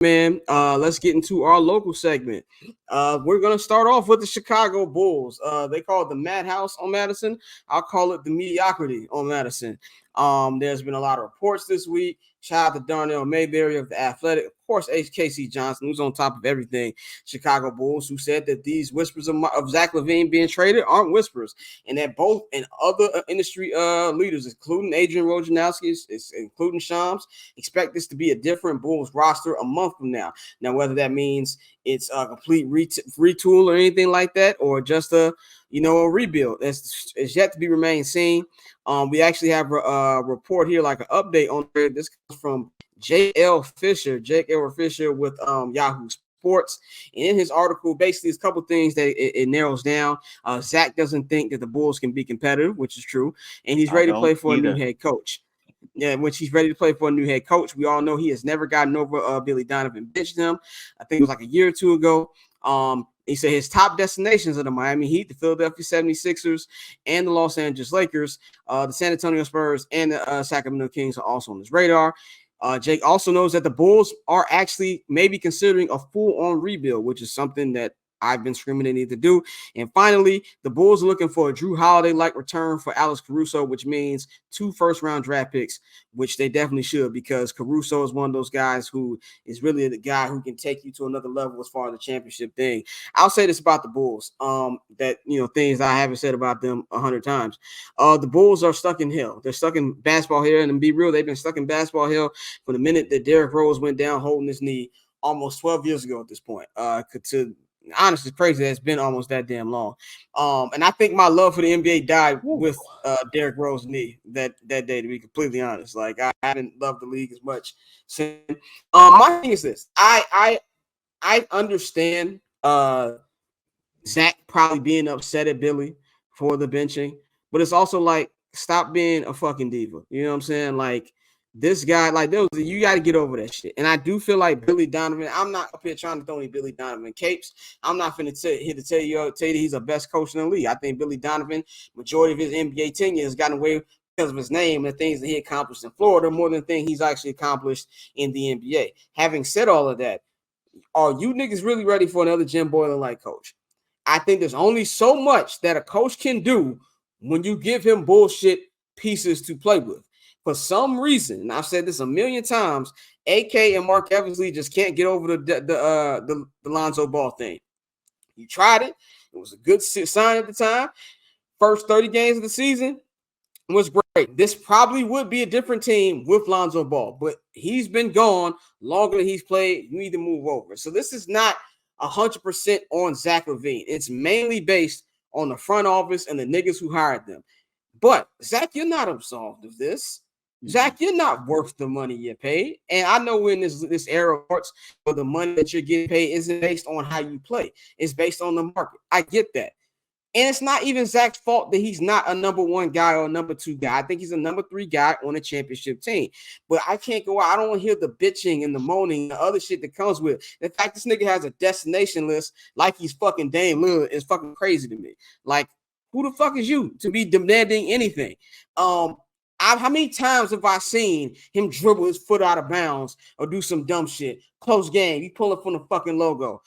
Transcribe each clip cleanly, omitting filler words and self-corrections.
man, let's get into our local segment. We're gonna start off with the Chicago Bulls. They call it the Madhouse on Madison. I'll call it the mediocrity on Madison. There's been a lot of reports this week. Shout out to Darnell Mayberry of the Athletic, of course, HKC Johnson, who's on top of everything. Chicago Bulls, who said that these whispers of Zach LaVine being traded aren't whispers, and that both and other industry leaders, including Adrian Wojnarowski, including Shams, expect this to be a different Bulls roster a month from now. Now, whether that means it's a complete retool or anything like that, or just a rebuild, it's yet to be remain seen. We actually have a report here, like an update on it. This comes from Jake L. Fisher with Yahoo Sports. And in his article, basically, it's a couple things that it narrows down. Zach doesn't think that the Bulls can be competitive, which is true, and he's ready to play for a new head coach. Yeah, which he's ready to play for a new head coach. We all know he has never gotten over Billy Donovan benched him. I think it was like a year or two ago. He said his top destinations are the Miami Heat, the Philadelphia 76ers, and the Los Angeles Lakers. The San Antonio Spurs and the Sacramento Kings are also on his radar. Jake also knows that the Bulls are actually maybe considering a full-on rebuild, which is something that I've been screaming they need to do. And finally, the Bulls are looking for a Drew Holiday-like return for Alex Caruso, which means 2 first-round draft picks, which they definitely should, because Caruso is one of those guys who is really the guy who can take you to another level as far as the championship thing. I'll say this about the Bulls, things I haven't said about them 100 times. The Bulls are stuck in hell. They're stuck in basketball hell, and to be real, they've been stuck in basketball hell from the minute that Derrick Rose went down holding his knee almost 12 years ago at this point. Honestly, crazy that it's been almost that damn long. And I think my love for the NBA died with Derrick Rose's knee that day, to be completely honest. Like, I haven't loved the league as much since. My thing is this. I understand Zach probably being upset at Billy for the benching, but it's also like, stop being a fucking diva. You know what I'm saying? Like, this guy, like, you got to get over that shit. And I do feel like Billy Donovan, I'm not up here trying to throw any Billy Donovan capes. I'm not finna here to tell you that he's the best coach in the league. I think Billy Donovan, majority of his NBA tenure, has gotten away because of his name and the things that he accomplished in Florida more than things he's actually accomplished in the NBA. Having said all of that, are you niggas really ready for another Jim Boylan-like coach? I think there's only so much that a coach can do when you give him bullshit pieces to play with. For some reason, and I've said this a million times, AK and Mark Eversley just can't get over the Lonzo Ball thing. You tried it. It was a good sign at the time. First 30 games of the season was great. This probably would be a different team with Lonzo Ball, but he's been gone longer than he's played. You need to move over. So this is not 100% on Zach LaVine. It's mainly based on the front office and the niggas who hired them. But, Zach, you're not absolved of this. Zach, you're not worth the money you paid. And I know we're in this era of sports where the money that you're getting paid isn't based on how you play. It's based on the market. I get that. And it's not even Zach's fault that he's not a number 1 guy or a number 2 guy. I think he's a number 3 guy on a championship team. But I can't go out. I don't want to hear the bitching and the moaning and the other shit that comes with it. In fact, this nigga has a destination list like he's fucking Dame Lillard is fucking crazy to me. Like, who the fuck is you to be demanding anything? How many times have I seen him dribble his foot out of bounds or do some dumb shit? Close game, you pull it from the fucking logo.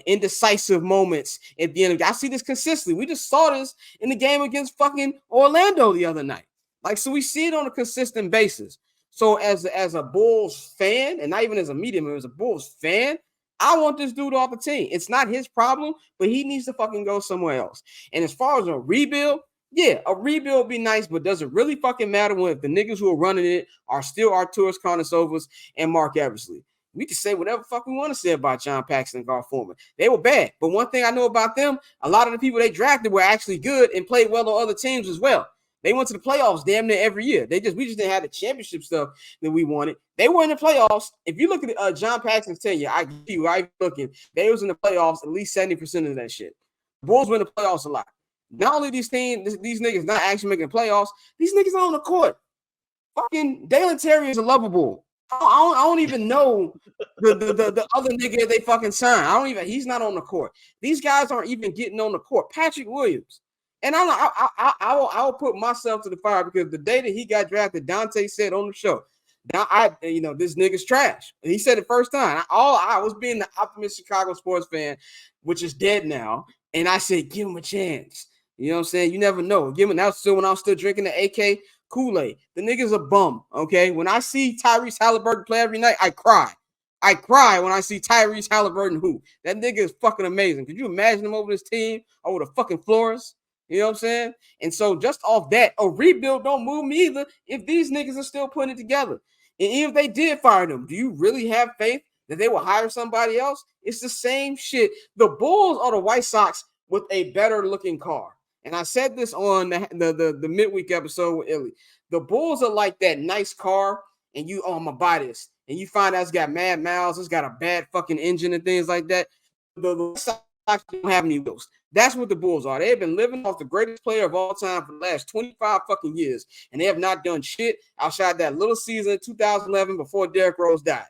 Indecisive moments at the end of the game. I see this consistently. We just saw this in the game against fucking Orlando the other night. Like, so we see it on a consistent basis. So as a Bulls fan, and not even as a media member, as a Bulls fan, I want this dude off the team. It's not his problem, but he needs to fucking go somewhere else. And as far as a rebuild, yeah, a rebuild would be nice, but does it really fucking matter when if the niggas who are running it are still Arturas Karnisovas and Mark Eversley? We can say whatever fuck we want to say about John Paxson and Gar Forman. They were bad. But one thing I know about them, a lot of the people they drafted were actually good and played well on other teams as well. They went to the playoffs damn near every year. We just didn't have the championship stuff that we wanted. They were in the playoffs. If you look at John Paxson's tenure, I give you, I'm looking, they was in the playoffs at least 70% of that shit. The Bulls win the playoffs a lot. Not only these niggas not actually making the playoffs, these niggas are on the court. Fucking Dalen Terry is a lovable. I don't even know the other nigga they fucking signed. He's not on the court. These guys aren't even getting on the court. Patrick Williams. And I will put myself to the fire because the day that he got drafted, Dante said on the show, Now this nigga's trash. And he said it first time. I was being the optimistic Chicago sports fan, which is dead now. And I said, give him a chance. You know what I'm saying? You never know. Give him that. Still, when I was still drinking the AK Kool-Aid, the nigga's a bum. Okay, when I see Tyrese Halliburton play every night, I cry. I cry when I see Tyrese Halliburton hoop. That nigga is fucking amazing. Could you imagine him over this team over the fucking floors? You know what I'm saying? And so just off that, a rebuild don't move me either if these niggas are still putting it together. And even if they did fire them, do you really have faith that they will hire somebody else? It's the same shit. The Bulls are the White Sox with a better looking car. And I said this on the midweek episode with Illy. The Bulls are like that nice car, and you, I'm gonna buy this. And you find out it's got mad miles, it's got a bad fucking engine and things like that. The White Sox don't have any wheels. That's what the Bulls are. They have been living off the greatest player of all time for the last 25 fucking years, and they have not done shit outside that little season in 2011 before Derrick Rose died.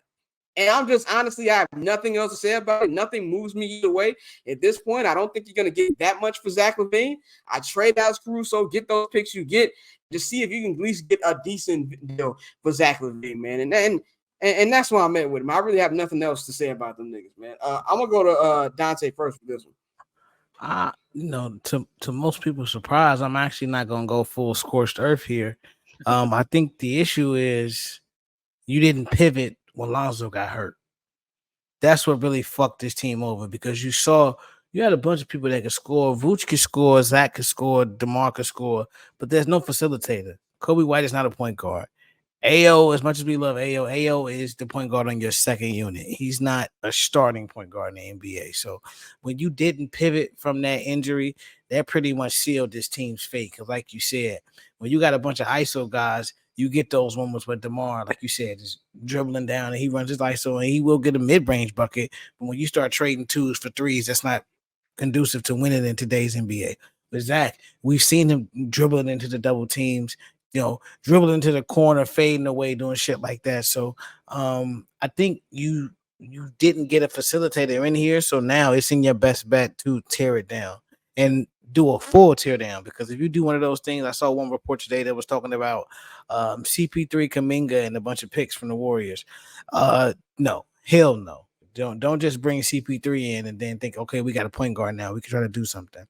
And I'm just honestly, I have nothing else to say about it. Nothing moves me either way. At this point, I don't think you're going to get that much for Zach LaVine. I trade out Caruso, get those picks you get, just see if you can at least get a decent deal for Zach LaVine, man. And that's why I'm at with him. I really have nothing else to say about them niggas, man. I'm gonna go to Dante first for this one. To most people's surprise, I'm actually not gonna go full scorched earth here. I think the issue is you didn't pivot when Lonzo got hurt. That's what really fucked this team over, because you had a bunch of people that could score. Vooch could score, Zach could score, DeMar could score, but there's no facilitator. Kobe White is not a point guard. AO, as much as we love AO is the point guard on your second unit. He's not a starting point guard in the NBA. So when you didn't pivot from that injury, that pretty much sealed this team's fate. Because like you said, when you got a bunch of ISO guys, you get those moments with DeMar, like you said, just dribbling down and he runs his ISO and he will get a mid-range bucket. But when you start trading twos for threes, that's not conducive to winning in today's NBA. But Zach, we've seen him dribbling into the double teams, dribbling into the corner, fading away, doing shit like that. So I think you didn't get a facilitator in here. So now it's in your best bet to tear it down and do a full tear down. Because if you do one of those things, I saw one report today that was talking about CP3, Kuminga, and a bunch of picks from the Warriors. No, hell no. Don't just bring CP3 in and then think, okay, we got a point guard now. We can try to do something.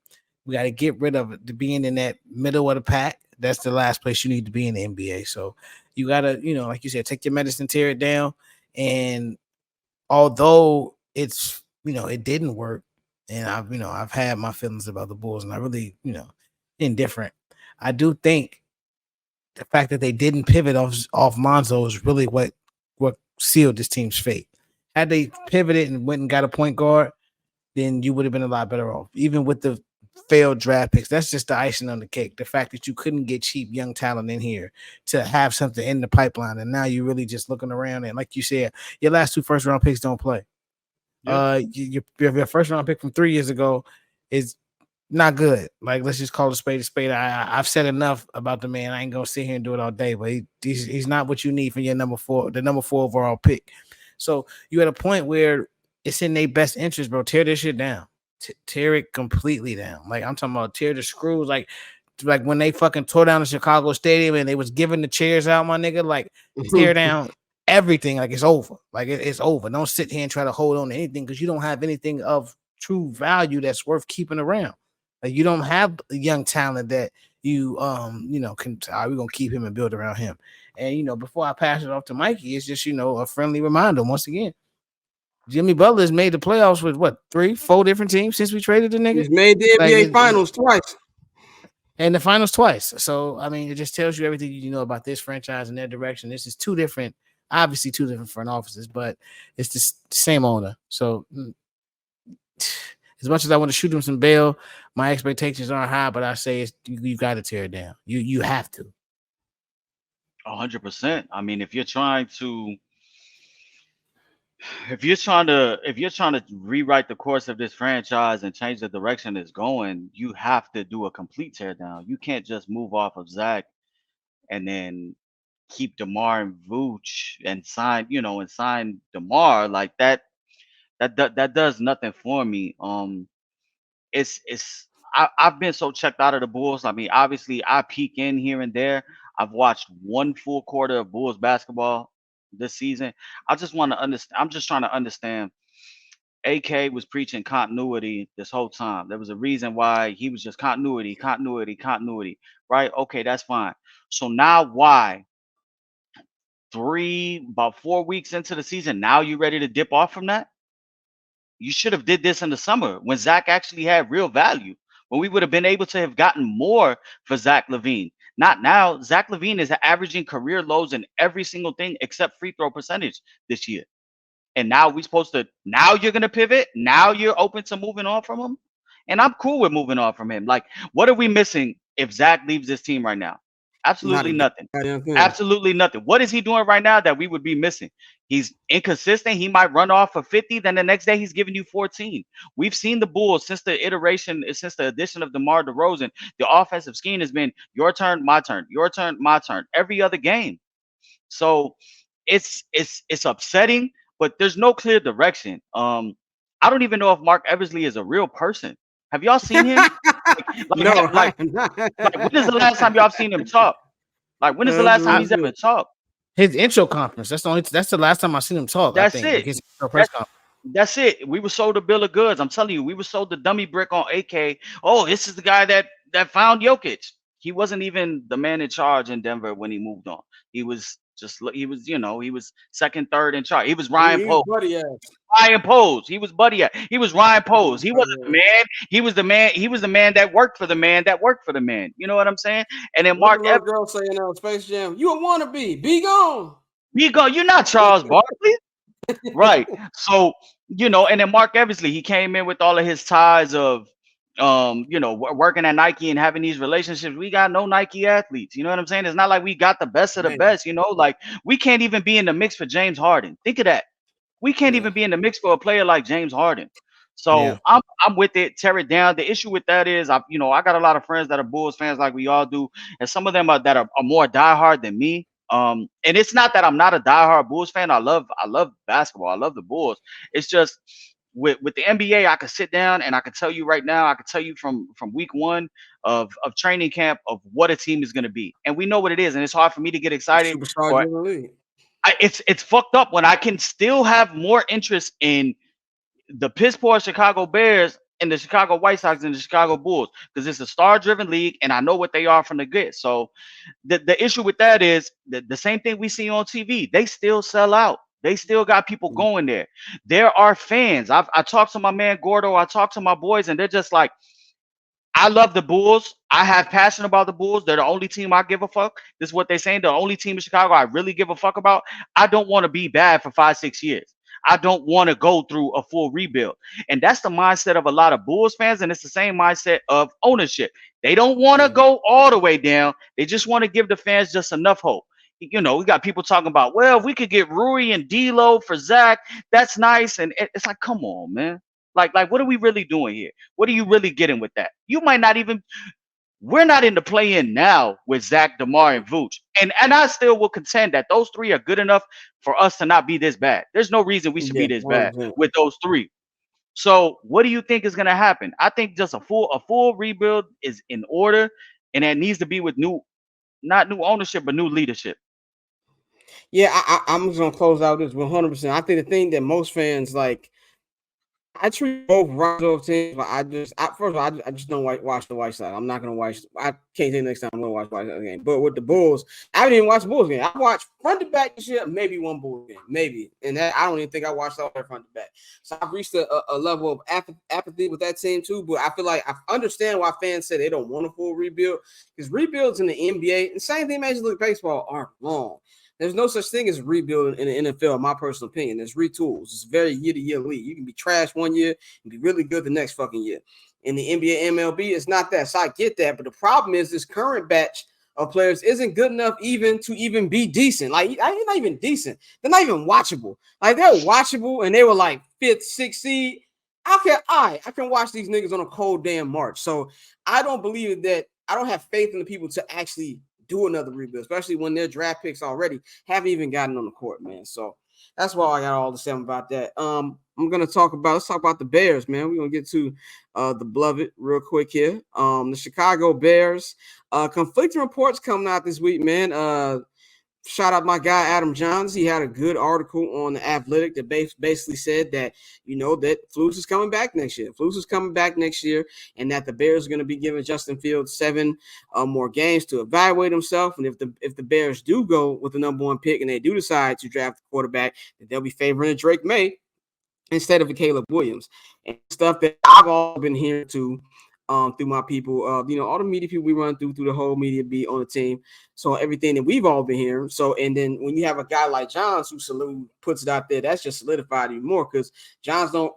We got to get rid of it, being in that middle of the pack. That's the last place you need to be in the NBA. So you got to, like you said, take your medicine, tear it down. And although it's, it didn't work, and I've had my feelings about the Bulls, and I really, indifferent. I do think the fact that they didn't pivot off Lonzo is really what sealed this team's fate. Had they pivoted and went and got a point guard, then you would have been a lot better off. Even with the failed draft picks, that's just the icing on the cake. The fact that you couldn't get cheap young talent in here to have something in the pipeline, and now you're really just looking around, and like you said, your last 2 first round picks don't play. Yep. Your first round pick from 3 years ago is not good. Like, let's just call a spade a spade. I've said enough about the man. I ain't gonna sit here and do it all day, but he's not what you need for your number 4 overall pick. So you at a point where it's in their best interest, bro. Tear this shit down. Tear it completely down. Like, I'm talking about tear the screws. Like when they fucking tore down the Chicago Stadium and they was giving the chairs out, my nigga. Like, tear down everything. Like, it's over. Like, it's over. Don't sit here and try to hold on to anything, because you don't have anything of true value that's worth keeping around. Like, you don't have a young talent that you can. We're gonna keep him and build around him. And before I pass it off to Mikey, it's just a friendly reminder once again. Jimmy Butler has made the playoffs with what, 3-4 different teams since we traded the nigga. He's made the NBA finals twice. And the finals twice. So I mean, it just tells you everything you know about this franchise and their direction. This is obviously two different front offices, but it's the same owner. So as much as I want to shoot him some bail, my expectations aren't high, but I say you got to tear it down. You have to. 100%. I mean, if you're trying to rewrite the course of this franchise and change the direction it's going, you have to do a complete teardown. You can't just move off of Zach and then keep DeMar and Vooch and sign DeMar like that. That does nothing for me. I've been so checked out of the Bulls. I mean, obviously I peek in here and there. I've watched 1 full quarter of Bulls basketball this season. I just want to understand. I'm just trying to understand. AK was preaching continuity this whole time. There was a reason why he was just continuity, continuity, continuity. Right? Okay, that's fine. So now why about 4 weeks into the season, now you ready to dip off from that? You should have did this in the summer when Zach actually had real value, when we would have been able to have gotten more for Zach LaVine. Not now. Zach LaVine is averaging career lows in every single thing except free throw percentage this year. And now we supposed to, now you're going to pivot. Now you're open to moving on from him. And I'm cool with moving on from him. Like, what are we missing if Zach leaves this team right now? Not Absolutely a nothing. goddamn thing. Absolutely nothing. What is he doing right now that we would be missing? He's inconsistent. He might run off for 50, then the next day he's giving you 14. We've seen the Bulls since the addition of DeMar DeRozan. The offensive scheme has been your turn, my turn, your turn, my turn, every other game. So it's upsetting, but there's no clear direction. I don't even know if Mark Eversley is a real person. Have y'all seen him? No, like, I'm not. when is the last time y'all seen him talk? Like, when is the last time he's ever talked? His intro conference. That's the last time I seen him talk. That's I think. it. Like his intro press conference. That's it. We were sold a bill of goods. I'm telling you, we were sold the dummy brick on AK. Oh, this is the guy that found Jokic. He wasn't even the man in charge in Denver when he moved on. He was he was second, third in charge. He was Ryan Poe. Buddy ass. Ryan Pose. He was Buddy. He was Ryan Pose. He wasn't the man. He was the man. He was the man that worked for the man that worked for the man. You know what I'm saying? And then What Mark the little girl saying on Space Jam? You a wannabe? Be gone. You're not Charles Barkley. Right. So, and then Mark Eversley, he came in with all of his ties of working at Nike and having these relationships. We got no Nike athletes. You know what I'm saying? It's not like we got the best of the best, like we can't even be in the mix for James Harden. Think of that. We can't even be in the mix for a player like James Harden. So I'm with it. Tear it down. The issue with that is, I got a lot of friends that are Bulls fans, like we all do, and some of them are more diehard than me. And it's not that I'm not a diehard Bulls fan. I love basketball. I love the Bulls. It's just with the NBA, I could sit down and I could tell you right now. I could tell you from week one of training camp of what a team is going to be, and we know what it is. And it's hard for me to get excited. Superstar in the league. It's fucked up when I can still have more interest in the piss poor Chicago Bears and the Chicago White Sox and the Chicago Bulls because it's a star-driven league and I know what they are from the get. So the issue with that is the same thing we see on TV. They still sell out. They still got people going there. There are fans. I talked to my man Gordo. I talked to my boys, and they're just like, I love the Bulls. I have passion about the Bulls. They're the only team I give a fuck. This is what they're saying. The only team in Chicago I really give a fuck about. I don't want to be bad for 5-6 years. I don't want to go through a full rebuild. And that's the mindset of a lot of Bulls fans. And it's the same mindset of ownership. They don't want to go all the way down. They just want to give the fans just enough hope. We got people talking about, well, if we could get Rui and D'Lo for Zach, that's nice. And it's like, come on, man. Like, what are we really doing here? What are you really getting with that? You might not even. We're not in the play-in now with Zach, DeMar, and Vooch, and I still will contend that those three are good enough for us to not be this bad. There's no reason we should be this bad with those three. So, what do you think is going to happen? I think just a full rebuild is in order, and that needs to be with not new ownership, but new leadership. Yeah, I'm just gonna close out this 100%. I think the thing that most fans like. I treat both Rondo teams, but first of all, I just don't watch the White Sox. I'm not gonna watch. I can't say next time I'm gonna watch the White Sox game. But with the Bulls, I haven't even watched the Bulls game. I watched front to back this year, maybe one Bulls game, maybe, and that I don't even think I watched all that front to back. So I've reached a level of apathy with that team too. But I feel like I understand why fans say they don't want a full rebuild because rebuilds in the NBA, the same thing Major League Baseball, are wrong. There's no such thing as rebuilding in the NFL, in my personal opinion. There's retools. It's a very year-to-year league. You can be trash one year and be really good the next fucking year. In the NBA, MLB, it's not that. So I get that. But the problem is this current batch of players isn't good enough even to be decent. Like, they're not even decent. They're not even watchable. Like, they're watchable, and they were like 5th, 6th seed. I can watch these niggas on a cold damn March. So I don't believe that. I don't have faith in the people to actually do another rebuild, especially when their draft picks already haven't even gotten on the court, man. So that's why I got all to say about that. Let's talk about the Bears, man. We're gonna get to the beloved real quick here. The Chicago Bears, conflicting reports coming out this week, man. shout out my guy Adam Johns. He had a good article on the Athletic that basically said that that Flus is coming back next year. Flus is coming back next year, and that the Bears are going to be giving Justin Fields 7 more games to evaluate himself. And if the Bears do go with the number 1 pick and they do decide to draft a quarterback, that they'll be favoring a Drake May instead of a Caleb Williams, and stuff that I've all been hearing through my people, all the media people we run through the whole media beat on the team. So everything that we've all been hearing. So, and then when you have a guy like Johns who puts it out there, that's just solidified even more because Johns don't,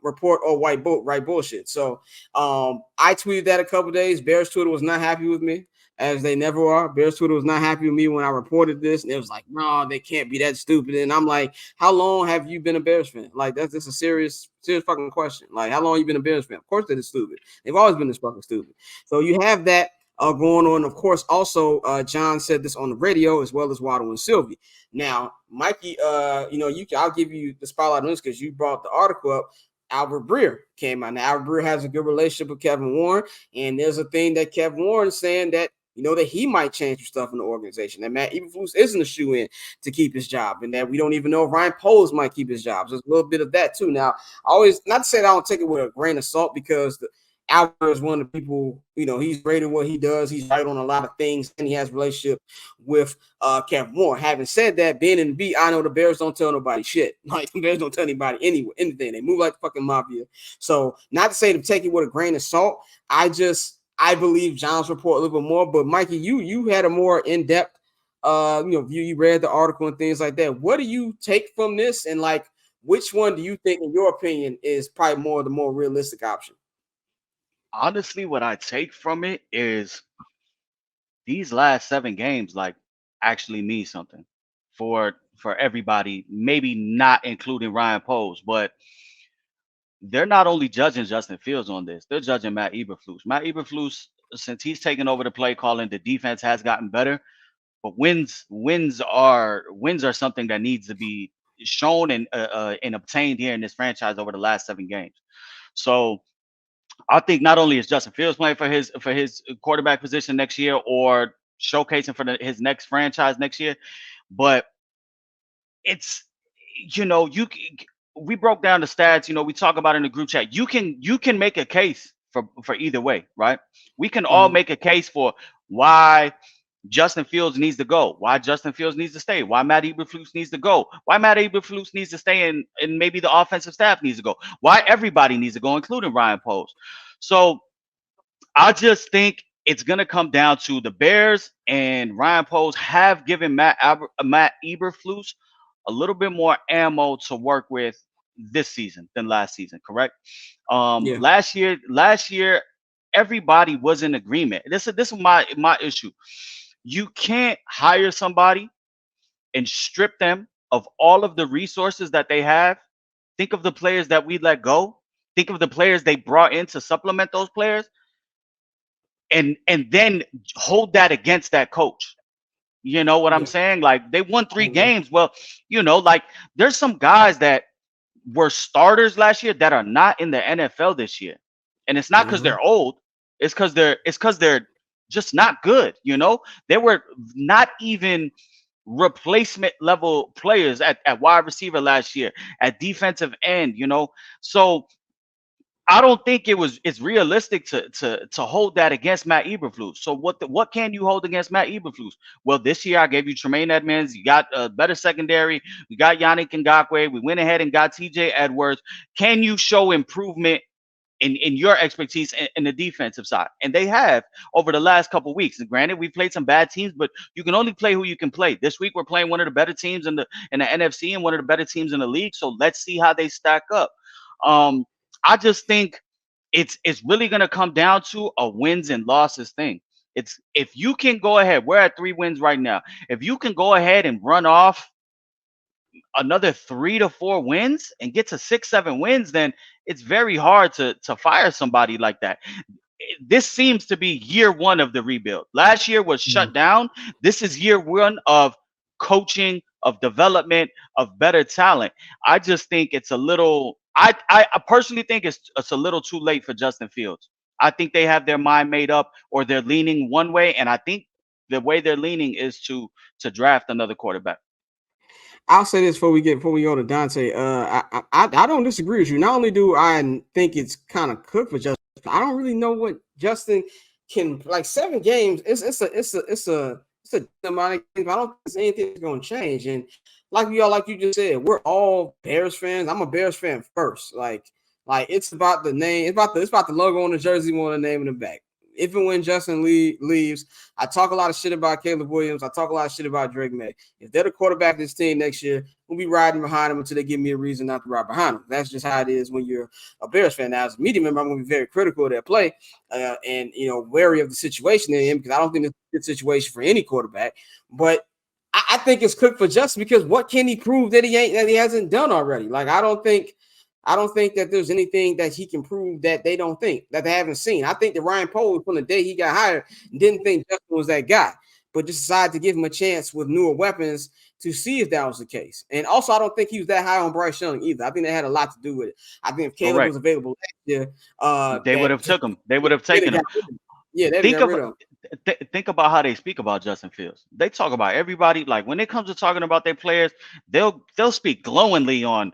report or write bullshit. So I tweeted that a couple days. Bears Twitter was not happy with me, as they never are. Bears Twitter was not happy with me when I reported this, and it was like, no, they can't be that stupid. And I'm like, how long have you been a Bears fan? Like, that's just a serious fucking question. Like, how long have you been a Bears fan? Of course they're stupid. They've always been this fucking stupid. So you have that going on. Of course, also, John said this on the radio as well as Waddle and Sylvie. Now, Mikey, I'll give you the spotlight on this because you brought the article up. Albert Breer came out. Now, Albert Breer has a good relationship with Kevin Warren, and there's a thing that Kevin Warren is saying that that he might change some stuff in the organization, that Matt Eberflus isn't a shoe-in to keep his job, and that we don't even know if Ryan Poles might keep his job. So there's a little bit of that too. Now, always not to say that I don't take it with a grain of salt because Albert is one of the people, he's great at what he does. He's right on a lot of things, and he has a relationship with Kevin Warren. Having said that, being in the beat, I know the Bears don't tell nobody shit. Like, the Bears don't tell anybody anything. They move like the fucking mafia. So not to say to take it with a grain of salt. I believe John's report a little bit more, but Mikey, you had a more in-depth view. You read the article and things like that. What do you take from this? And like, which one do you think, in your opinion, is probably the more realistic option? Honestly, what I take from it is these last 7 games like actually mean something for everybody, maybe not including Ryan Poles, but they're not only judging Justin Fields on this, they're judging Matt Eberflus. Matt Eberflus, since he's taken over the play calling, the defense has gotten better, but wins are something that needs to be shown and obtained here in this franchise over the last 7 games. So I think not only is Justin Fields playing for his quarterback position next year or showcasing for his next franchise next year, but it's we broke down the stats. We talk about it in the group chat. You can make a case for either way, right? We can all make a case for why Justin Fields needs to go, why Justin Fields needs to stay, why Matt Eberflus needs to go, why Matt Eberflus needs to stay, and maybe the offensive staff needs to go, why everybody needs to go, including Ryan Poles. So I just think it's going to come down to the Bears and Ryan Poles have given Matt Eberflus a little bit more ammo to work with this season than last season, correct? Yeah. Last year, everybody was in agreement. This is my issue. You can't hire somebody and strip them of all of the resources that they have. Think of the players that we let go. Think of the players they brought in to supplement those players, and then hold that against that coach. You know what I'm saying? Like, they won 3 games. Well, like, there's some guys that were starters last year that are not in the NFL this year. And it's not because they're old. It's because they're just not good. They were not even replacement level players at wide receiver last year, at defensive end, So I don't think it's realistic to hold that against Matt Eberflus. So what can you hold against Matt Eberflus? Well, this year I gave you Tremaine Edmonds. You got a better secondary. We got Yannick Ngakoue. We went ahead and got TJ Edwards. Can you show improvement in your expertise in the defensive side? And they have over the last couple of weeks. And granted, we played some bad teams, but you can only play who you can play. This week we're playing one of the better teams in the NFC and one of the better teams in the league. So let's see how they stack up. I just think it's really going to come down to a wins and losses thing. It's if you can go ahead, we're at 3 wins right now. If you can go ahead and run off another 3 to 4 wins and get to 6, 7 wins, then it's very hard to fire somebody like that. This seems to be year 1 of the rebuild. Last year was shut down. This is year 1 of coaching, of development, of better talent. I just think it's a little. I personally think it's a little too late for Justin Fields. I think they have their mind made up, or they're leaning one way, and I think the way they're leaning is to draft another quarterback. I'll say this before we go to Dante. I don't disagree with you. Not only do I think it's kind of cooked for Justin, I don't really know what Justin can, like 7 games. It's a amount of games. I don't think anything's going to change. And like you just said, we're all Bears fans. I'm a Bears fan first. Like it's about the name. It's about the logo on the jersey more than the name in the back. If and when Justin leaves, I talk a lot of shit about Caleb Williams. I talk a lot of shit about Drake May. If they're the quarterback of this team next year, we'll be riding behind them until they give me a reason not to ride behind them. That's just how it is when you're a Bears fan. Now, as a media member, I'm going to be very critical of their play and, wary of the situation they're in, because I don't think it's a good situation for any quarterback. But I think it's cooked for Justin, because what can he prove that he hasn't done already? Like, I don't think that there's anything that he can prove that they don't think, that they haven't seen. I think that Ryan Poles, from the day he got hired, didn't think Justin was that guy, but just decided to give him a chance with newer weapons to see if that was the case. And also, I don't think he was that high on Bryce Young either. I think that had a lot to do with it. I think if Caleb was available last year, they would have took him. They would have taken him. Yeah, they got rid of him. Think about how they speak about Justin Fields. They talk about everybody. Like, when it comes to talking about their players, they'll speak glowingly on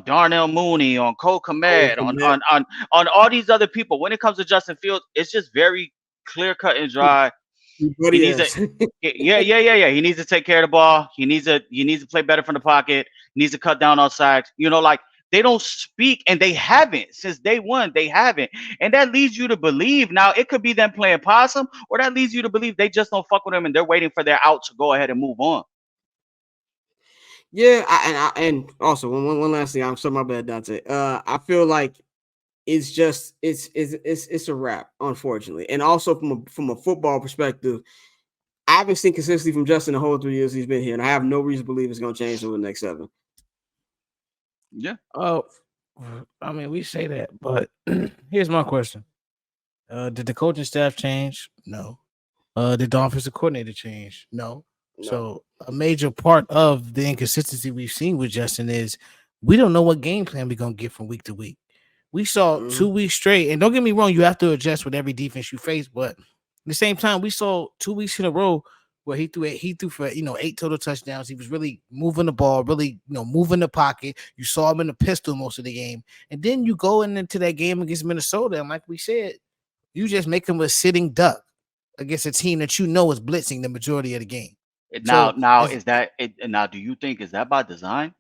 Darnell Mooney, on Cole Kmet, on all these other people. When it comes to Justin Fields, it's just very clear cut and dry. He needs yeah. He needs to take care of the ball. He needs to play better from the pocket. He needs to cut down on sacks. Like, they don't speak, and they haven't since day one. They haven't, and that leads you to believe. Now, it could be them playing possum, or that leads you to believe they just don't fuck with them, and they're waiting for their out to go ahead and move on. Yeah, and also one last thing. I'm sorry, my bad, Dante. I feel like it's just it's a wrap, unfortunately, and also from a football perspective, I haven't seen consistency from Justin the whole 3 years he's been here, and I have no reason to believe it's going to change over the next 7. Yeah. Oh, I mean, we say that, but here's my question: did the coaching staff change? No. Did the offensive coordinator change? No. So a major part of the inconsistency we've seen with Justin is we don't know what game plan we're gonna get from week to week. We saw 2 weeks straight, and don't get me wrong, you have to adjust with every defense you face, but at the same time, we saw 2 weeks in a row where he threw for 8 total touchdowns. He was really moving the ball, really moving the pocket. You saw him in the pistol most of the game, and then you go into that game against Minnesota, and like we said, you just make him a sitting duck against a team that is blitzing the majority of the game. Now, now, do you think, is that by design?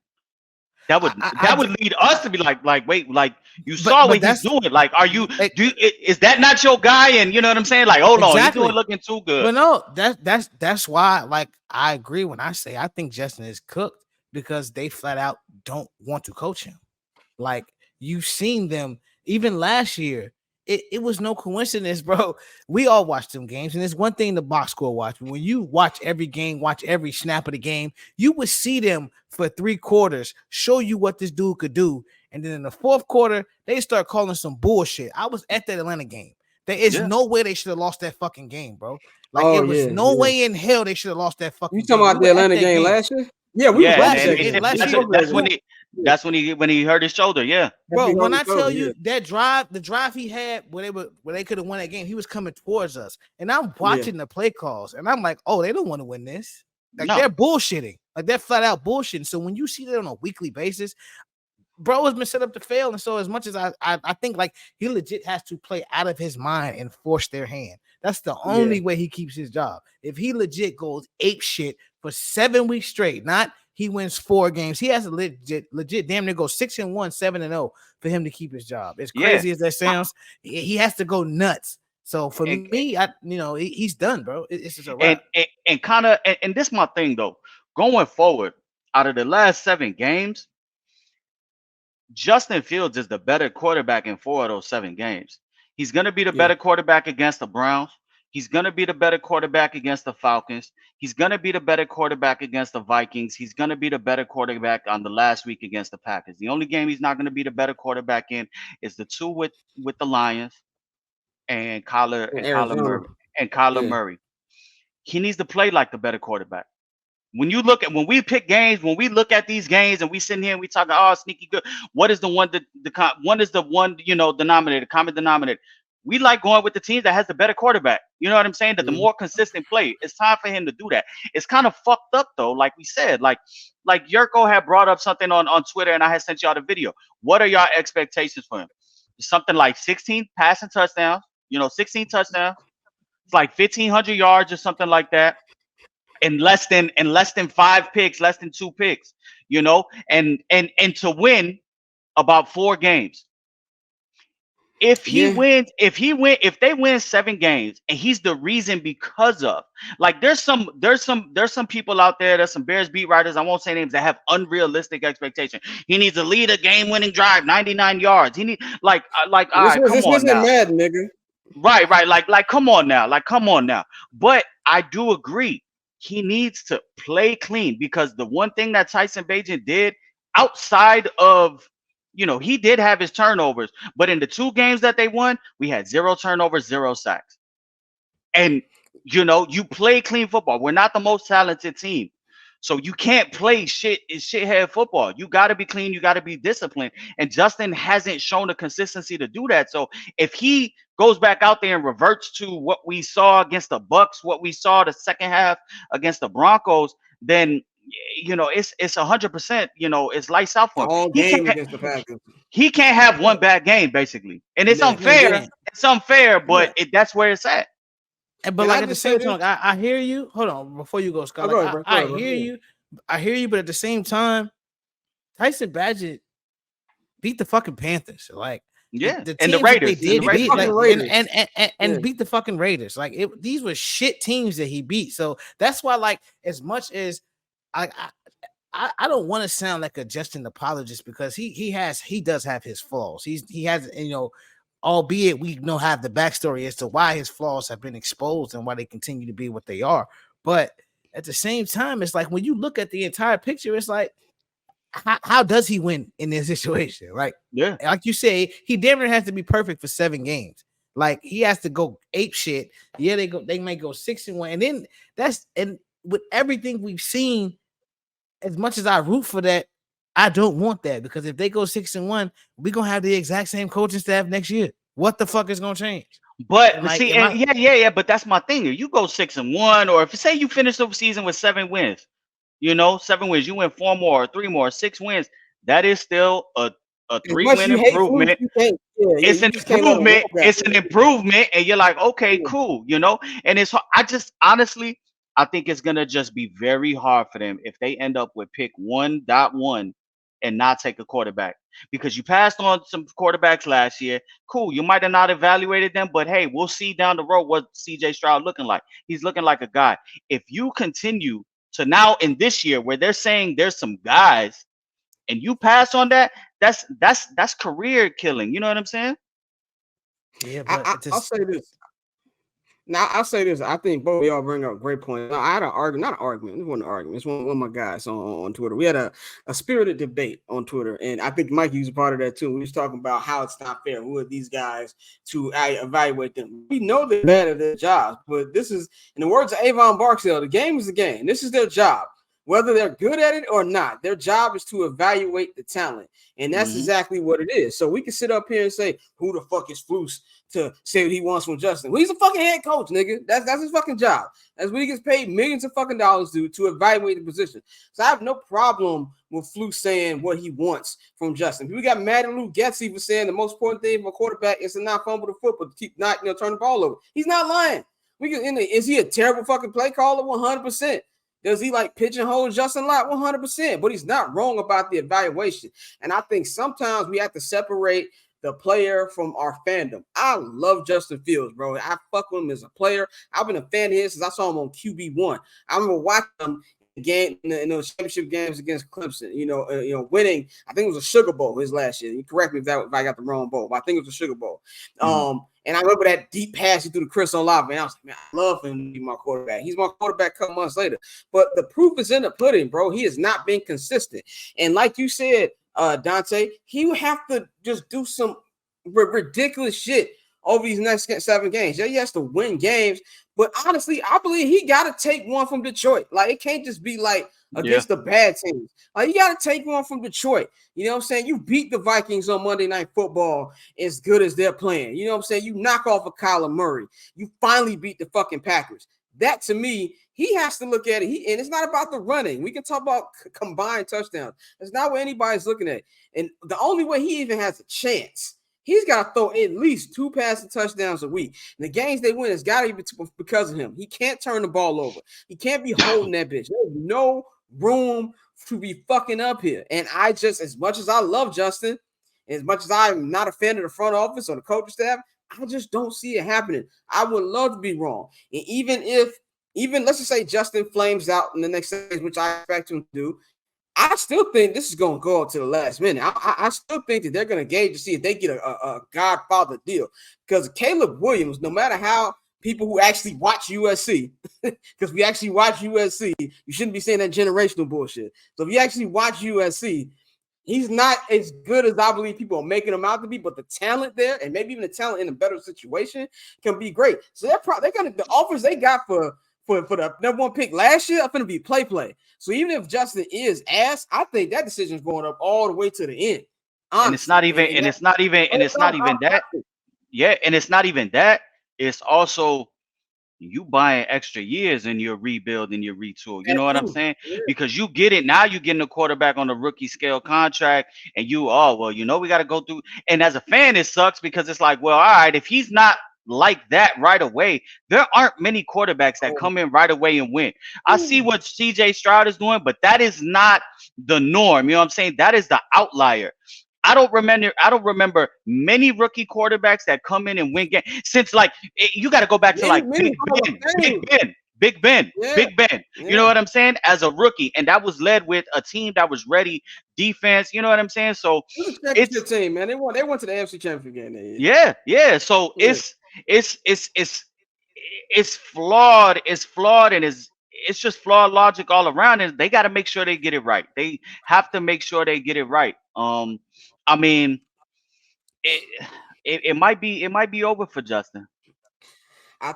That would lead us to be like, wait, like, you saw what he's doing. Like, is that not your guy? And you know what I'm saying? Like, hold on, he's looking too good. But no, that's why, like, I agree when I say I think Justin is cooked, because they flat out don't want to coach him. Like, you've seen them even last year. It was no coincidence, bro. We all watched them games, and it's one thing the box score watch. When you watch every game, watch every snap of the game, you would see them for 3 quarters, show you what this dude could do, and then in the 4th quarter, they start calling some bullshit. I was at that Atlanta game. There is no way they should have lost that fucking game, bro. Like, it was no way in hell they should have lost that fucking game. You talking about the Atlanta game last year? Yeah, we was last that's when he hurt his shoulder. Yeah, bro. When I tell you that the drive he had where they could have won that game, he was coming towards us, and I'm watching the play calls, and I'm like, oh, they don't want to win this. Like, they're bullshitting. Like, they're flat out bullshitting. So when you see that on a weekly basis, bro has been set up to fail. And so as much as I think, like, he legit has to play out of his mind and force their hand. That's the only way he keeps his job. If he legit goes ape shit for 7 weeks straight, not he wins 4 games, he has to legit damn near go 6-1, 7-0 for him to keep his job. As crazy as that sounds, he has to go nuts. So for me, he's done, bro. It's just a wrap. And this is my thing, though. Going forward, out of the last 7 games, Justin Fields is the better quarterback in 4 of those 7 games. He's going to be the better quarterback against the Browns. He's going to be the better quarterback against the Falcons. He's going to be the better quarterback against the Vikings. He's going to be the better quarterback on the last week against the Packers. The only game he's not going to be the better quarterback in is the 2 with the Lions and Kyler Murray. He needs to play like the better quarterback. When we pick games, when we look at these games and we sit here and we talk, oh, sneaky good. What is the one denominator, common denominator? We like going with the team that has the better quarterback. You know what I'm saying? That the more consistent play. It's time for him to do that. It's kind of fucked up though, like we said. Like Yurko had brought up something on Twitter, and I had sent y'all the video. What are y'all expectations for him? Something like 16 passing touchdowns. 16 touchdowns. It's like 1,500 yards or something like that. In less than 5 picks, less than 2 picks. And to win about 4 games. If they win 7 games, and he's the reason because of, like, there's some people out there, there's some Bears beat writers, I won't say names, that have unrealistic expectations. He needs to lead a game-winning drive, 99 yards. He need like all right, come on now. Mad, nigga. Right, like come on now. But I do agree, he needs to play clean, because the one thing that Tyson Bagent did outside of, he did have his turnovers, but in the 2 games that they won, we had 0 turnovers, 0 sacks. And, you play clean football. We're not the most talented team. So you can't play shithead football. You got to be clean. You got to be disciplined. And Justin hasn't shown the consistency to do that. So if he goes back out there and reverts to what we saw against the Bucks, what we saw the second half against the Broncos, then it's 100%, it's lights out for him. All game against the Packers. He can't have one bad game, basically. And it's unfair. It's unfair, but that's where it's at. But like at the same time, I hear you. Hold on, before you go, Scott. I hear you. I hear you, but at the same time, Tyson Bagent beat the fucking Panthers. Like, and the Raiders. Beat the fucking Raiders. Like, these were shit teams that he beat. So that's why, like, as much as I don't want to sound like a Justin apologist, because he does have his flaws. He has, albeit we have the backstory as to why his flaws have been exposed and why they continue to be what they are. But at the same time, it's like, when you look at the entire picture, it's like, how does he win in this situation? Like you say, he damn near has to be perfect for 7 games. Like, he has to go ape shit. Yeah, they might go 6-1, and then with everything we've seen, as much as I root for that, I don't want that, because if they go 6-1, we're gonna have the exact same coaching staff next year. What the fuck is gonna change? But but that's my thing. If you go 6-1, or if say you finish the season with 7 wins, 7 wins, you win 4 more, 3 more, 6 wins, that is still a 3-win improvement. It's an improvement. It's an improvement, and you're like, okay, cool, And it's I think it's gonna just be very hard for them if they end up with pick 1.1 and not take a quarterback, because you passed on some quarterbacks last year. Cool, you might have not evaluated them, but hey, we'll see down the road what CJ Stroud looking like. He's looking like a guy. If you continue to now in this year where they're saying there's some guys, and you pass on that, that's career killing. You know what I'm saying? Yeah, but I'll say this. Now, I'll say this. I think both of y'all bring up great points. I had an argument, not an argument. It wasn't an argument. It's one of my guys on Twitter. We had a spirited debate on Twitter, and I think Mike was a part of that too. We was talking about how it's not fair. Who are these guys to evaluate them? We know they're bad at their jobs, but this is, in the words of Avon Barksdale, the game is the game. This is their job. Whether they're good at it or not, their job is to evaluate the talent. And that's exactly what it is. So we can sit up here and say, who the fuck is Flus to say what he wants from Justin? Well, he's a fucking head coach, nigga. That's his fucking job. That's what he gets paid millions of fucking dollars to evaluate the position. So I have no problem with Flus saying what he wants from Justin. We got mad at Lou Getz even saying the most important thing for a quarterback is to not fumble the football, to keep not turn the ball over. He's not lying. Is he a terrible fucking play caller? 100%. Does he like pigeonhole Justin Lott? 100%, but he's not wrong about the evaluation. And I think sometimes we have to separate the player from our fandom. I love Justin Fields, bro. I fuck with him as a player. I've been a fan of his since I saw him on QB1. I remember watching him in those championship games against Clemson. Winning. I think it was a Sugar Bowl his last year. You correct me if I got the wrong bowl, but I think it was a Sugar Bowl. And I remember that deep pass he threw to Chris Olave, and I was like, man, I love him to be my quarterback. He's my quarterback a couple months later. But the proof is in the pudding, bro. He has not been consistent. And like you said, Dante, he would have to just do some ridiculous shit over these next 7 games. Yeah, he has to win games. But honestly, I believe he got to take one from Detroit. Like, it can't just be like against the bad teams. You got to take one from Detroit. You know what I'm saying? You beat the Vikings on Monday Night Football as good as they're playing. You know what I'm saying? You knock off a Kyler Murray. You finally beat the fucking Packers. That, to me, he has to look at it. And it's not about the running. We can talk about combined touchdowns. That's not what anybody's looking at. And the only way he even has a chance, he's got to throw at least 2 passing touchdowns a week. And the games they win has got to be because of him. He can't turn the ball over. He can't be holding that bitch. There's no room to be fucking up here. And I just, as much as I love Justin, as much as I'm not a fan of the front office or the coaching staff, I just don't see it happening. I would love to be wrong. And even let's just say Justin flames out in the next stage, which I expect him to do, I still think this is going to go up to the last minute. I still think that they're going to gauge to see if they get a Godfather deal. Because Caleb Williams, no matter how people who actually watch USC, because we actually watch USC, you shouldn't be saying that generational bullshit. So if you actually watch USC, he's not as good as I believe people are making him out to be, but the talent there, and maybe even the talent in a better situation, can be great. So they're gonna, the offers they got for the number 1 pick last year are going to be play. So even if Justin is ass, I think that decision is going up all the way to the end. Honestly. And it's not even that. Yeah, and it's not even that. It's also you buying extra years in your rebuild and your retool. You know what I'm saying? Yeah. Because you get it now. You're getting a quarterback on a rookie scale contract, and we got to go through. And as a fan, it sucks because it's like, well, all right, if he's not like that right away, there aren't many quarterbacks that come in right away and win. I see what CJ Stroud is doing, but that is not the norm. You know what I'm saying? That is the outlier. I don't remember many rookie quarterbacks that come in and win games since, like, you got to go back to like Big Ben. You know what I'm saying? As a rookie, and that was led with a team that was ready defense. You know what I'm saying? So it's a team, man. They went to the AFC Championship game. Yeah. So it's flawed. It's flawed, and it's just flawed logic all around. And they got to make sure they get it right. They have to make sure they get it right. I mean, it might be over for Justin. I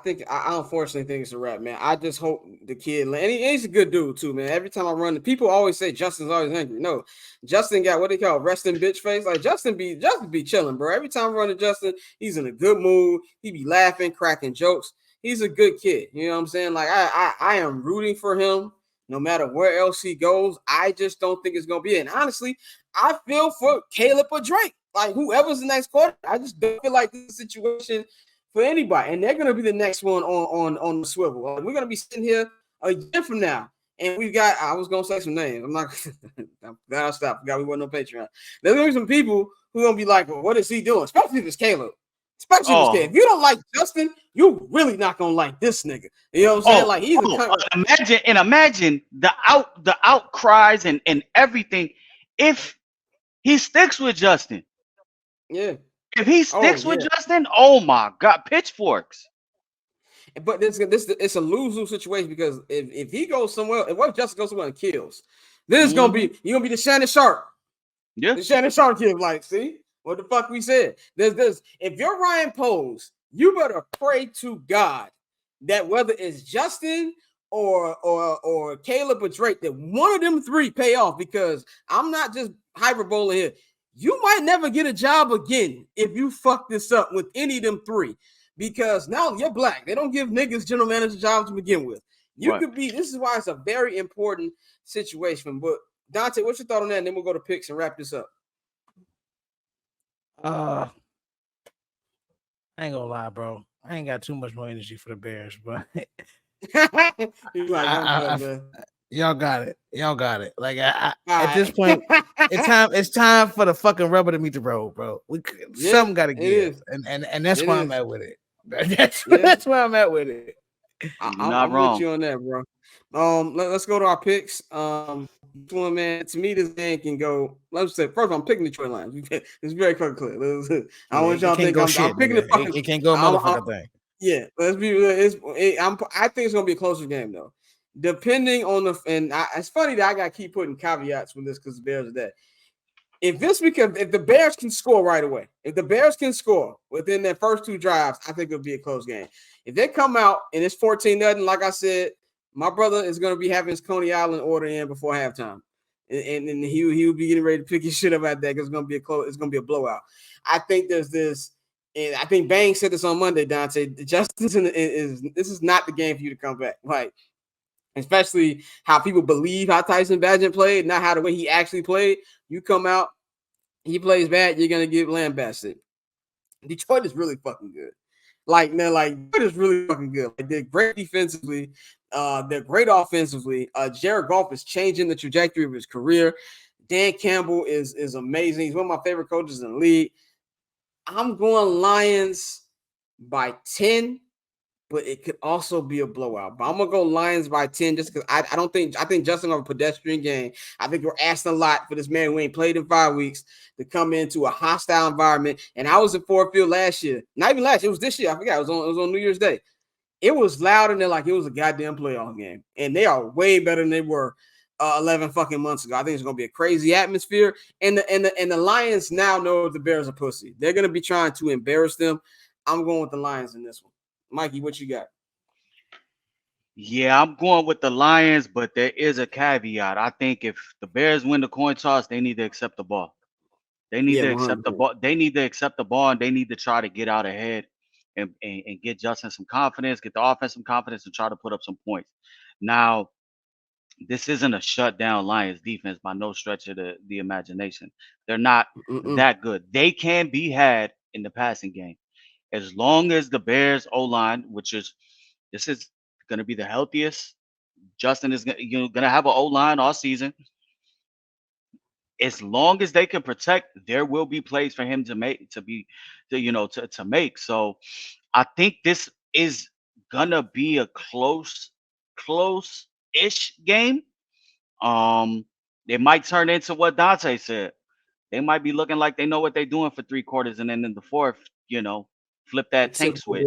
unfortunately think it's a wrap, man. I just hope the kid, and he's a good dude too, man. Every time I run, people always say Justin's always angry. No, Justin got what they call resting bitch face. Like Justin be chilling, bro. Every time I run to Justin, he's in a good mood. He be laughing, cracking jokes. He's a good kid. You know what I'm saying? Like I am rooting for him no matter where else he goes. I just don't think it's gonna be it. And honestly, I feel for Caleb or Drake. Like whoever's the next quarter, I just don't feel like this situation for anybody, and they're going to be the next one on the swivel. We're going to be sitting here a year from now, and we've got, I was going to say some names. I'm not, I'll stop. We wasn't on Patreon. There's going to be some people who are going to be like, well, what is he doing? Especially if it's Caleb. If you don't like Justin, you really not going to like this nigga. You know what I'm saying? Imagine the outcries and everything if he sticks with Justin. Yeah. If he sticks with Justin, oh my God, pitchforks. But it's a lose-lose situation because if he goes somewhere, what if Justin goes somewhere and kills? Then it's gonna be you're gonna be the Shannon Sharp. Yeah, the Shannon Sharp kid. Like, see what the fuck we said. There's if you're Ryan Poles, you better pray to God that whether it's Justin or Caleb or Drake, that one of them 3 pay off, because I'm not just hyperbole here. You might never get a job again if you fuck this up with any of them 3, because now you're black. They don't give niggas general manager jobs to begin with. You could be. This is why it's a very important situation. But Dante, what's your thought on that? And then we'll go to picks and wrap this up. I ain't gonna lie, bro. I ain't got too much more energy for the Bears, but y'all got it. Like at this point, it's time for the fucking rubber to meet the road, bro. Something got to give, and that's why I'm at with it. That's why I'm at with it. I'm with you on that, bro. Let's go to our picks. One, man, to me, this game can go. Let's say first, I'm picking the Detroit Lions. It's very fucking clear. I want y'all to think I'm picking the fucking. It can't go a motherfucking thing. Yeah, let's be. I think it's gonna be a closer game though. Depending on it's funny that I got to keep putting caveats with this because the Bears are that. If the Bears can score right away, if the Bears can score within their first 2 drives, I think it'll be a close game. If they come out and it's 14-0, like I said, My brother is going to be having his Coney Island order in before halftime. And he'll be getting ready to pick his shit up at that because it's going to be a blowout. I think there's this, and I think Bang said this on Monday, Dante. Justin's this is not the game for you to come back. Like, especially how people believe how Tyson Bagent played, not how the way he actually played. You come out, he plays bad, you're gonna get lambasted. Detroit is really fucking good. Detroit is really fucking good. Like, they're great defensively, they're great offensively. Jared Goff is changing the trajectory of his career. Dan Campbell is amazing. He's one of my favorite coaches in the league. I'm going Lions by 10. But it could also be a blowout. But I'm gonna go Lions by 10 just because I think Justin have a pedestrian game. I think we're asking a lot for this man who ain't played in 5 weeks to come into a hostile environment. And I was in Ford Field last year. Not even last year, it was this year. I forgot. It was on New Year's Day. It was loud and like it was a goddamn playoff game. And they are way better than they were 11 fucking months ago. I think it's gonna be a crazy atmosphere. And the Lions now know the Bears are pussy. They're gonna be trying to embarrass them. I'm going with the Lions in this one. Mikey, what you got? Yeah, I'm going with the Lions, but there is a caveat. I think if the Bears win the coin toss, they need to accept the ball. They need to accept the ball. They need to accept the ball, and they need to try to get out ahead and get Justin some confidence, get the offense some confidence, and try to put up some points. Now, this isn't a shutdown Lions defense by no stretch of the imagination. They're not that good. They can be had in the passing game. As long as the Bears O-line, this is going to be the healthiest. Justin is going to have an O-line all season. As long as they can protect, there will be plays for him to make. So I think this is gonna be a close-ish game. It might turn into what Dante said. They might be looking like they know what they're doing for 3 quarters, and then in the fourth, flip that tank switch.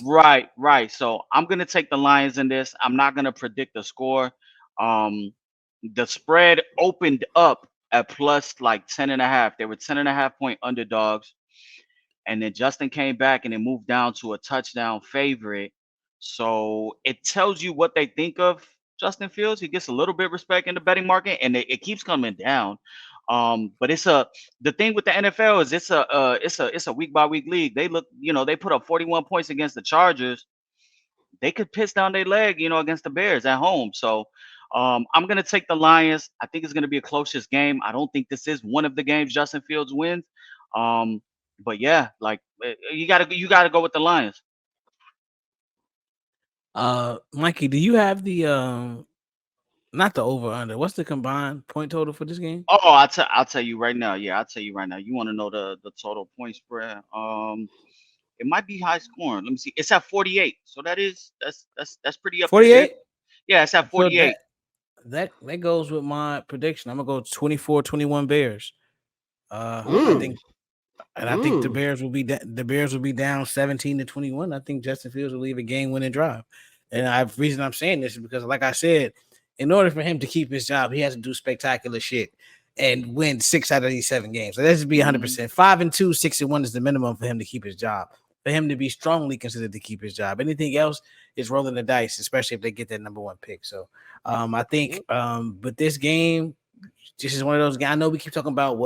Right. So I'm gonna take the Lions in this. I'm not gonna predict the score. The spread opened up at plus like 10.5. They were 10.5 point underdogs, and then Justin came back and it moved down to a touchdown favorite. So it tells you what they think of Justin Fields. He gets a little bit of respect in the betting market, and it keeps coming down. But the thing with the NFL is it's a week by week league. They put up 41 points against the Chargers. They could piss down their leg, against the Bears at home. So I'm gonna take the Lions. I think it's gonna be a closest game. I don't think this is one of the games Justin Fields wins. But yeah, like you gotta go with the Lions. Mikey, do you have the not the over under? What's the combined point total for this game? Oh, I'll tell you right now. Yeah, I'll tell you right now. You want to know the total point spread? It might be high scoring. Let me see. It's at 48. So that's pretty up. 48? Yeah, it's at 48. So that goes with my prediction. I'm gonna go 24-21 Bears. I think the Bears will be down 17-21. I think Justin Fields will leave a game-winning drive. And the reason I'm saying this is because, like I said, in order for him to keep his job, he has to do spectacular shit and win 6 out of these 7 games. So let's be 100%. 5-2, 6-1 is the minimum for him to keep his job. For him to be strongly considered to keep his job. Anything else is rolling the dice, especially if they get that number 1 pick. So I think, but this game, this is one of those games. I know we keep talking about,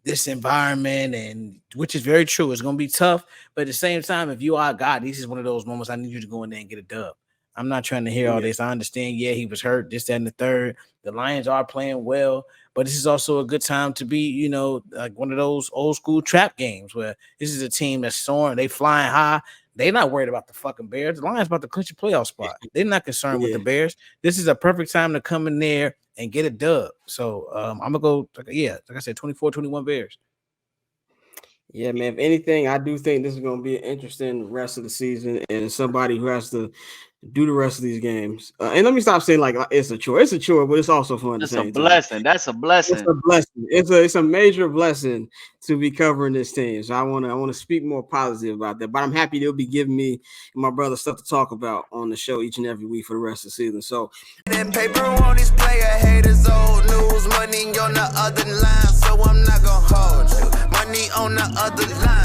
this environment, and which is very true. It's going to be tough, but at the same time, if you are God, this is one of those moments I need you to go in there and get a dub. I'm not trying to hear all this. I understand, he was hurt, this, that, and the third. The Lions are playing well, but this is also a good time to be, like one of those old school trap games where this is a team that's soaring, they flying high. They're not worried about the fucking Bears. The Lions about to clinch a playoff spot. They're not concerned with the Bears. This is a perfect time to come in there and get a dub. So I'm gonna go, like I said, 24-21 Bears. Yeah, man. If anything, I do think this is gonna be an interesting rest of the season, and somebody who has to do the rest of these games. And let me stop saying like it's a chore. It's a chore, but it's also fun. That's a blessing. That's a blessing. It's a blessing. It's a major blessing to be covering this team. So I want to speak more positive about that. But I'm happy they'll be giving me and my brother stuff to talk about on the show each and every week for the rest of the season. So that paper on this player haters, old news, money on the other line. So I'm not gonna hold you. Money on the other line.